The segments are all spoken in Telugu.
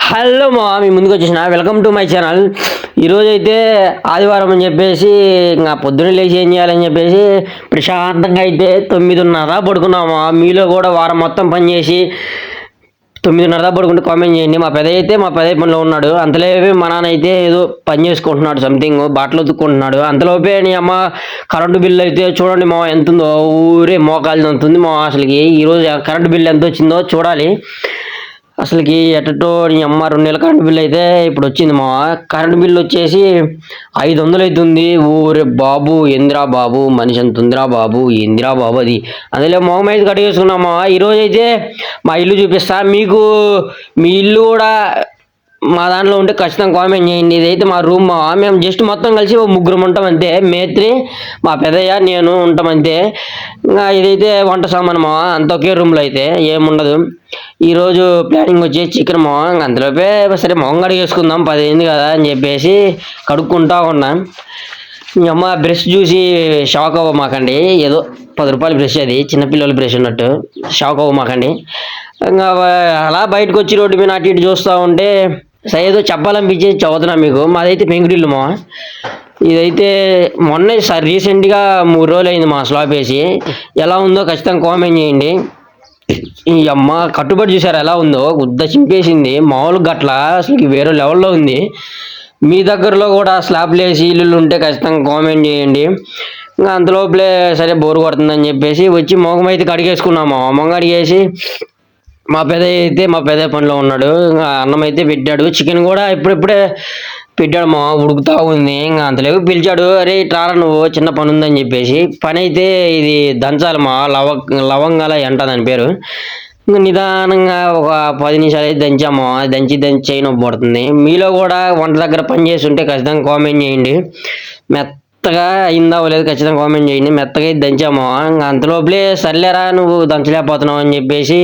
హలో మా మీ ముందుకు వచ్చేసిన వెల్కమ్ టు మై ఛానల్. ఈరోజు అయితే ఆదివారం అని చెప్పేసి ఇంకా పొద్దున్న లేచి ఏం చేయాలని చెప్పేసి ప్రశాంతంగా అయితే 9:30 పడుకున్నాము. మీలో కూడా వారం మొత్తం పని చేసి 9:30 పడుకుంటే కామెంట్ చేయండి. మా పెద్ద పనిలో ఉన్నాడు. అంతలోపే మా నాన్న అయితే ఏదో పని చేసుకుంటున్నాడు, సంథింగ్ బట్టలు ఉతుక్కుంటున్నాడు. అంతలోపే నీ అమ్మ కరెంటు బిల్లు అయితే చూడండి మా ఎంత ఉందో, ఊరే మోకాలు ఎంత ఉంది మా. అసలుకి ఈరోజు కరెంటు బిల్లు ఎంత వచ్చిందో చూడాలి. అసలుకి ఎటో నీ అమ్మ 2 నెలల కరెంట్ బిల్ అయితే ఇప్పుడు వచ్చింది మా. కరెంట్ బిల్ వచ్చేసి 500 అవుతుంది. ఊరే బాబు ఏందిరా బాబు, మనిషి ఎంత ఉందిరా బాబు, ఏందిరా బాబు అది. అందులో మొహం అయితే కడిగేసుకున్నామా. ఈరోజు అయితే మా ఇల్లు చూపిస్తా మీకు. మీ ఇల్లు కూడా మా దాంట్లో ఉంటే ఖచ్చితంగా కామెంట్ చేయండి. ఇదైతే మా రూమ్. మేము జస్ట్ మొత్తం కలిసి 3 ఉంటాం అంతే. మేత్రి, మా పెద్దయ్య, నేను ఉంటాం అంతే. ఇంకా ఇదైతే వంట సామాన్ మా, అంత ఒకే రూమ్లో అయితే ఏముండదు. ఈరోజు ప్లానింగ్ వచ్చి చికెన్ మా. అంతలోపే సరే మొహం కడిగేసుకుందాం 10 అయింది కదా అని చెప్పేసి కడుక్కుంటా ఉన్నా. మీ అమ్మ బ్రష్ చూసి షాక్ అవ్వమాకండి. ఏదో 10 రూపాయల బ్రష్, అది చిన్నపిల్లల బ్రష్ ఉన్నట్టు. షాక్ అవ్వమాకండి. ఇంకా అలా బయటకు వచ్చి రోడ్డు మీద అటు ఇటు చూస్తూ ఉంటే ఏదో చెప్పాలనిపించి చదువుతున్నా మీకు. మాదైతే పెంకుటిల్లు మా. ఇదైతే మొన్న రీసెంట్గా 3 రోజులు అయింది మా స్లాబ్ వేసి. ఎలా ఉందో ఖచ్చితంగా కామెంట్ చేయండి. ఈ అమ్మ కట్టుబడి చూసారు ఎలా ఉందో, గుద్ద చింపేసింది. మామూలు గట్ల అసలు వేరే లెవెల్లో ఉంది. మీ దగ్గరలో కూడా స్లాబ్లు వేసి ఇల్లులు ఉంటే ఖచ్చితంగా కామెంట్ చేయండి. ఇంకా అంతలోపలే సరే బోరు కొడుతుందని చెప్పేసి వచ్చి మొఖం అయితే కడిగేసుకున్నాము. మొఖం కడిగేసి మా పెద్ద పనిలో ఉన్నాడు. ఇంకా అన్నం అయితే పెట్టాడు. చికెన్ కూడా ఇప్పుడిప్పుడే పెట్టాడు మా, ఉడుకుతా ఉంది. ఇంకా అంతలేపు పిలిచాడు, అరే ట్రారా నువ్వు, చిన్న పని ఉందని చెప్పేసి. పని అయితే ఇది దంచాలి మా, లవంగాల ఎంట దాని పేరు. ఇంకా నిదానంగా ఒక 10 నిమిషాలు అయితే దంచాము. దంచి నొప్పి పడుతుంది. మీలో కూడా వంట దగ్గర పని చేసి ఉంటే ఖచ్చితంగా కామెంట్ చేయండి. మెత్తగా అయిందా లేదు ఖచ్చితంగా కామెంట్ చేయండి. మెత్తగా అయితే దంచాము. ఇంకా అంతలోపలే సర్లేరా నువ్వు దంచలేకపోతున్నావు అని చెప్పేసి,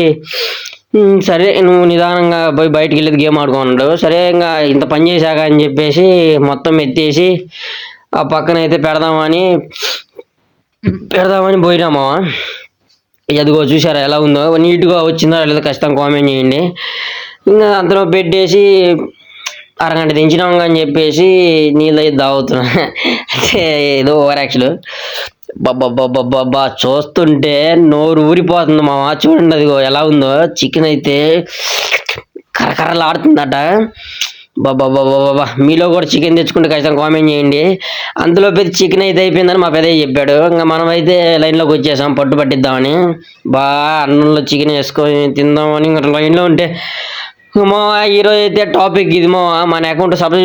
సరే నువ్వు నిదానంగా పోయి బయటికి వెళ్ళేది గేమ్ ఆడుకున్నాడు. సరే ఇంకా ఇంత పని చేశాక అని చెప్పేసి మొత్తం ఎత్తేసి ఆ పక్కన అయితే పెడదామని పోయినాము. అదిగో చూసారా ఎలా ఉందో, నీట్గా వచ్చిందో లేదో ఖచ్చితంగా కామెంట్ చేయండి. ఇంకా అంతలో పెట్టేసి అరగంట దించినాం అని చెప్పేసి నీళ్ళు అయితే తాగుతున్నా. అంటే ఏదో ఓవర్ యాక్షన్. బాబా చూస్తుంటే నోరు ఊరిపోతుంది మామ. చూడండి అదిగో ఎలా ఉందో. చికెన్ అయితే కరకరలాడుతుందట. బాబా మీలో కూడా చికెన్ తెచ్చుకుంటే ఖచ్చితంగా కామెంట్ చేయండి. అంతలో పెద్ద చికెన్ అయితే అయిపోయిందని మా పెద్దయ్య చెప్పాడు. ఇంకా మనం అయితే లైన్లోకి వచ్చేసాం పట్టు పట్టిద్దామని. అన్నంలో చికెన్ వేసుకొని తిందామని ఇంకా లైన్లో ఉంటే మా. ఈరోజు అయితే టాపిక్ ఇది మా. మన అకౌంట్ సబ్స్క్రైబ్